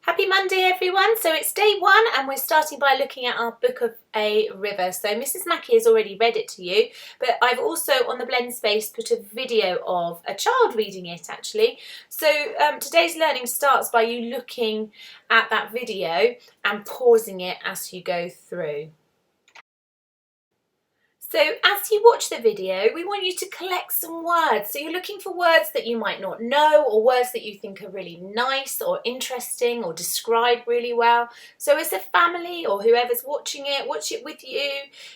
Happy Monday everyone. So it's day one and we're starting by looking at our book of a river. So Mrs. Mackie has already read it to you, but I've also on the Blend Space put a video of a child reading it actually. So today's learning starts by you looking at that video and pausing it as you go through. So as you watch the video, we want you to collect some words. So you're looking for words that you might not know or words that you think are really nice or interesting or describe really well. So as a family or whoever's watching it, watch it with you.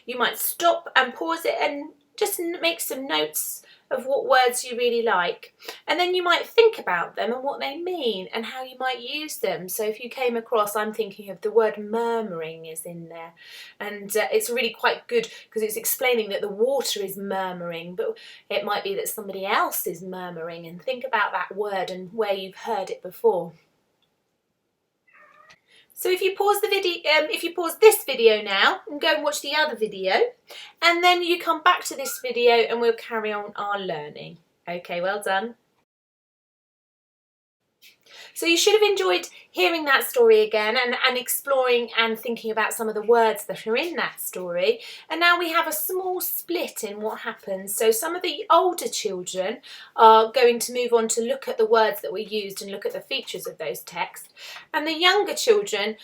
You might stop and pause it and just make some notes of what words you really like. And then you might think about them and what they mean and how you might use them. So if you came across, I'm thinking of the word murmuring is in there. And it's really quite good because it's explaining that the water is murmuring, but it might be that somebody else is murmuring, and think about that word and where you've heard it before. So if you pause the video, if you pause this video now and go and watch the other video, and then you come back to this video and we'll carry on our learning. Okay, well done. So you should have enjoyed hearing that story again and exploring and thinking about some of the words that are in that story. And now we have a small split in what happens. So some of the older children are going to move on to look at the words that were used and look at the features of those texts. And the younger children,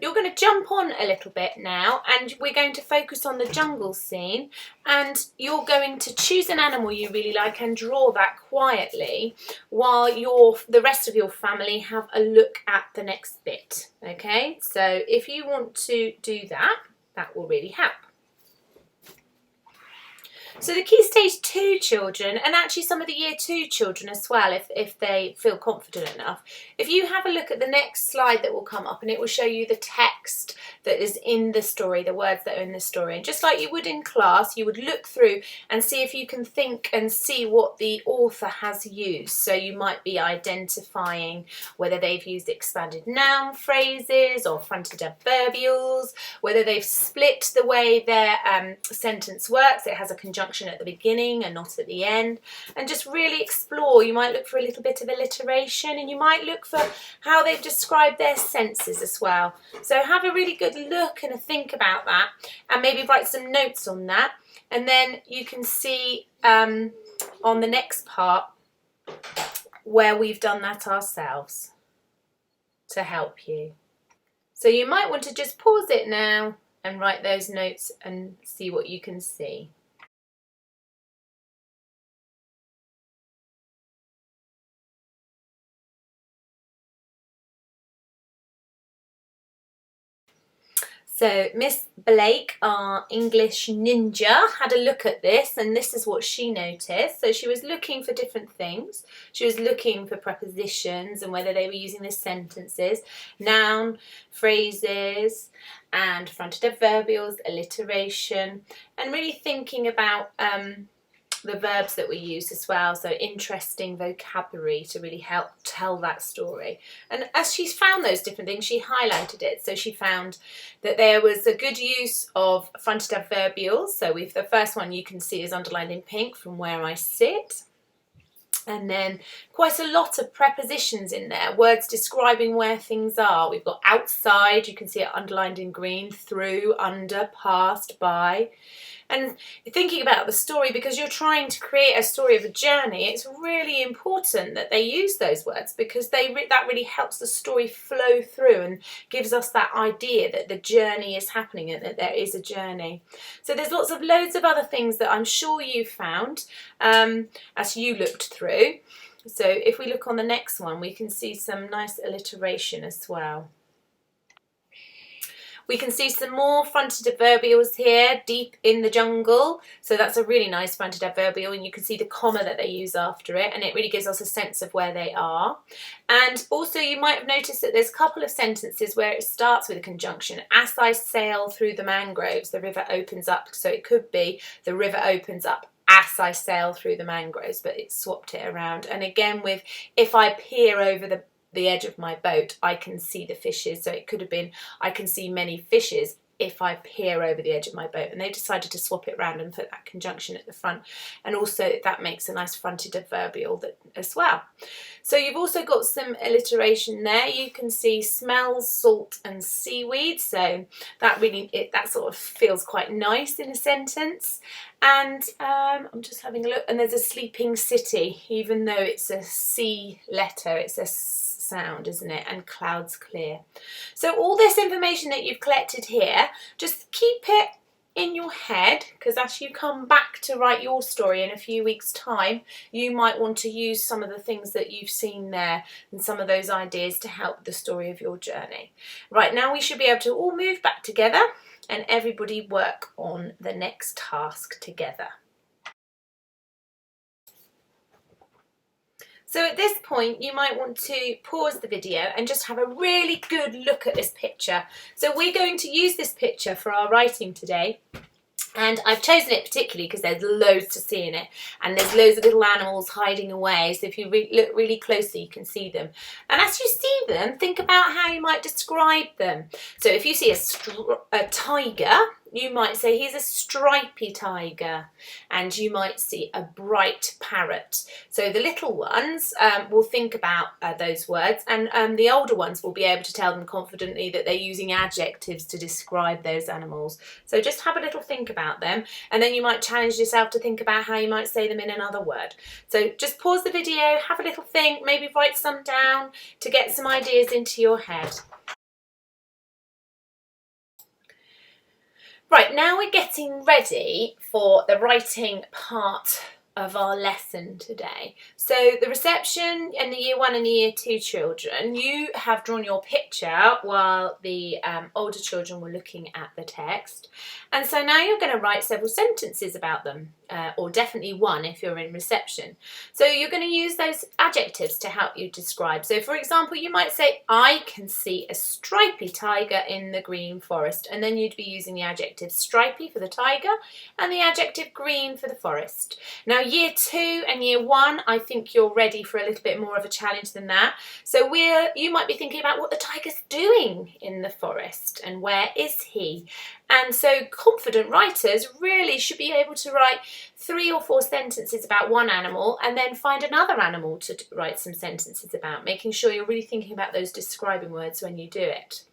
you're going to jump on a little bit now and we're going to focus on the jungle scene, and you're going to choose an animal you really like and draw that quietly while the rest of your family have a look at the next bit. Okay, so if you want to do that, that will really help. So the Key Stage 2 children, and actually some of the Year 2 children as well, if they feel confident enough, if you have a look at the next slide that will come up, and it will show you the text that is in the story, the words that are in the story. And just like you would in class, you would look through and see if you can think and see what the author has used. So you might be identifying whether they've used expanded noun phrases or fronted adverbials, whether they've split the way their sentence works. It has a conjunction at the beginning and not at the end, and just really explore. You might look for a little bit of alliteration, and you might look for how they've described their senses as well. So have a really good look and a think about that, and maybe write some notes on that, and then you can see on the next part where we've done that ourselves to help you. So you might want to just pause it now and write those notes and see what you can see. So Miss Blake, our English ninja, had a look at this, and this is what she noticed. So she was looking for different things. She was looking for prepositions and whether they were using the sentences, noun, phrases, and fronted adverbials, alliteration, and really thinking about the verbs that we use as well, so interesting vocabulary to really help tell that story. And as she's found those different things, she highlighted it. So she found that there was a good use of fronted adverbials. So the first one you can see is underlined in pink, from where I sit. And then quite a lot of prepositions in there, words describing where things are. We've got outside, you can see it underlined in green, through, under, past, by. And thinking about the story, because you're trying to create a story of a journey, it's really important that they use those words, because that really helps the story flow through and gives us that idea that the journey is happening and that there is a journey. So there's loads of other things that I'm sure you found as you looked through. So if we look on the next one, we can see some nice alliteration as well. We can see some more fronted adverbials here, deep in the jungle. So that's a really nice fronted adverbial, and you can see the comma that they use after it, and it really gives us a sense of where they are. And also you might have noticed that there's a couple of sentences where it starts with a conjunction. As I sail through the mangroves, the river opens up. So it could be the river opens up as I sail through the mangroves, but it swapped it around. And again with if I peer over the edge of my boat, I can see the fishes. So it could have been I can see many fishes if I peer over the edge of my boat. And they decided to swap it around and put that conjunction at the front, and also that makes a nice fronted adverbial as well. So you've also got some alliteration there. You can see smells, salt and seaweed, so that sort of feels quite nice in a sentence. And I'm just having a look, and there's a sleeping city, even though it's a C letter, it's a sound, isn't it? And clouds clear. So all this information that you've collected here, just keep it in your head, because as you come back to write your story in a few weeks' time, you might want to use some of the things that you've seen there and some of those ideas to help the story of your journey. Right, now we should be able to all move back together and everybody work on the next task together. So at this point, you might want to pause the video and just have a really good look at this picture. So we're going to use this picture for our writing today. And I've chosen it particularly because there's loads to see in it, and there's loads of little animals hiding away, so if you look really closely you can see them. And as you see them, think about how you might describe them. So if you see a tiger, you might say he's a stripy tiger, and you might see a bright parrot. So the little ones will think about those words, and the older ones will be able to tell them confidently that they're using adjectives to describe those animals. So just have a little think about them, and then you might challenge yourself to think about how you might say them in another word. So just pause the video, have a little think, maybe write some down to get some ideas into your head. Right, now we're getting ready for the writing part of our lesson today. So the reception and the Year 1 and the Year 2 children, you have drawn your picture while the older children were looking at the text. And so now you're going to write several sentences about them, or definitely one if you're in reception. So you're going to use those adjectives to help you describe. So for example, you might say, I can see a stripy tiger in the green forest. And then you'd be using the adjective stripy for the tiger and the adjective green for the forest. Now Year 2 and Year 1, I think you're ready for a little bit more of a challenge than that. So you might be thinking about what the tiger's doing in the forest and where is he. And so confident writers really should be able to write 3 or 4 sentences about one animal and then find another animal to write some sentences about, making sure you're really thinking about those describing words when you do it.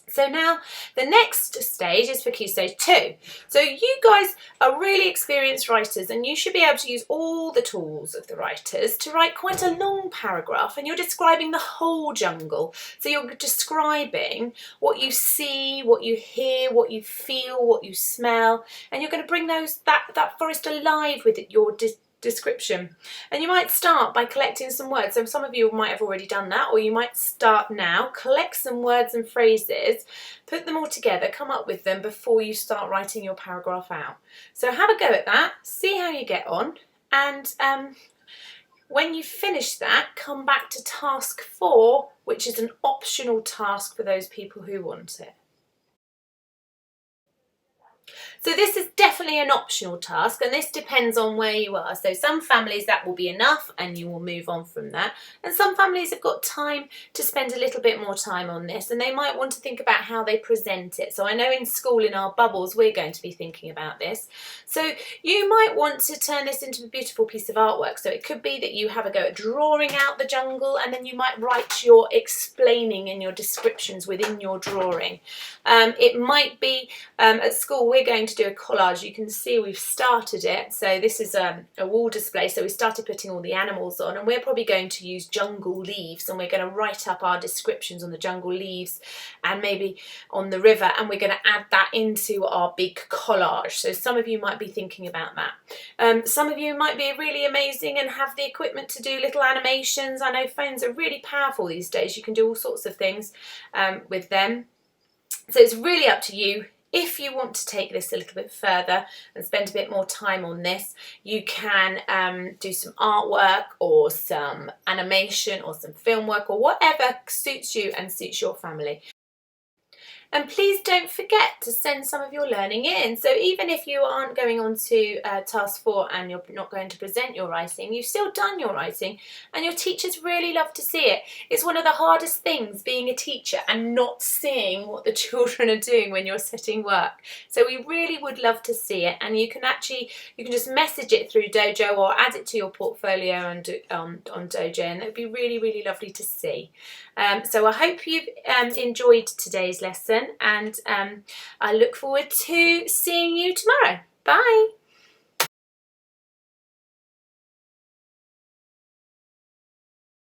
So now the next stage is for Key Stage 2. So you guys are really experienced writers, and you should be able to use all the tools of the writers to write quite a long paragraph, and you're describing the whole jungle. So you're describing what you see, what you hear, what you feel, what you smell, and you're going to bring that forest alive with your description. And you might start by collecting some words. So some of you might have already done that, or you might start now, collect some words and phrases, put them all together, come up with them before you start writing your paragraph out. So have a go at that, see how you get on, and when you finish that, come back to task 4, which is an optional task for those people who want it. So this is definitely an optional task, and this depends on where you are. So some families that will be enough and you will move on from that. And some families have got time to spend a little bit more time on this, and they might want to think about how they present it. So I know in school, in our bubbles, we're going to be thinking about this. So you might want to turn this into a beautiful piece of artwork. So it could be that you have a go at drawing out the jungle, and then you might write your explaining and your descriptions within your drawing. It might be at school we're going to do a collage. You can see we've started it. So this is a wall display. So we started putting all the animals on, and we're probably going to use jungle leaves, and we're going to write up our descriptions on the jungle leaves and maybe on the river, and we're going to add that into our big collage. So some of you might be thinking about that. Some of you might be really amazing and have the equipment to do little animations. I know phones are really powerful these days. You can do all sorts of things with them. So it's really up to you. If you want to take this a little bit further and spend a bit more time on this, you can do some artwork or some animation or some film work or whatever suits you and suits your family. And please don't forget to send some of your learning in. So even if you aren't going on to task 4 and you're not going to present your writing, you've still done your writing and your teachers really love to see it. It's one of the hardest things being a teacher and not seeing what the children are doing when you're setting work. So we really would love to see it, and you can just message it through Dojo or add it to your portfolio on Dojo, and it would be really, really lovely to see. So I hope you've enjoyed today's lesson, and I look forward to seeing you tomorrow. Bye!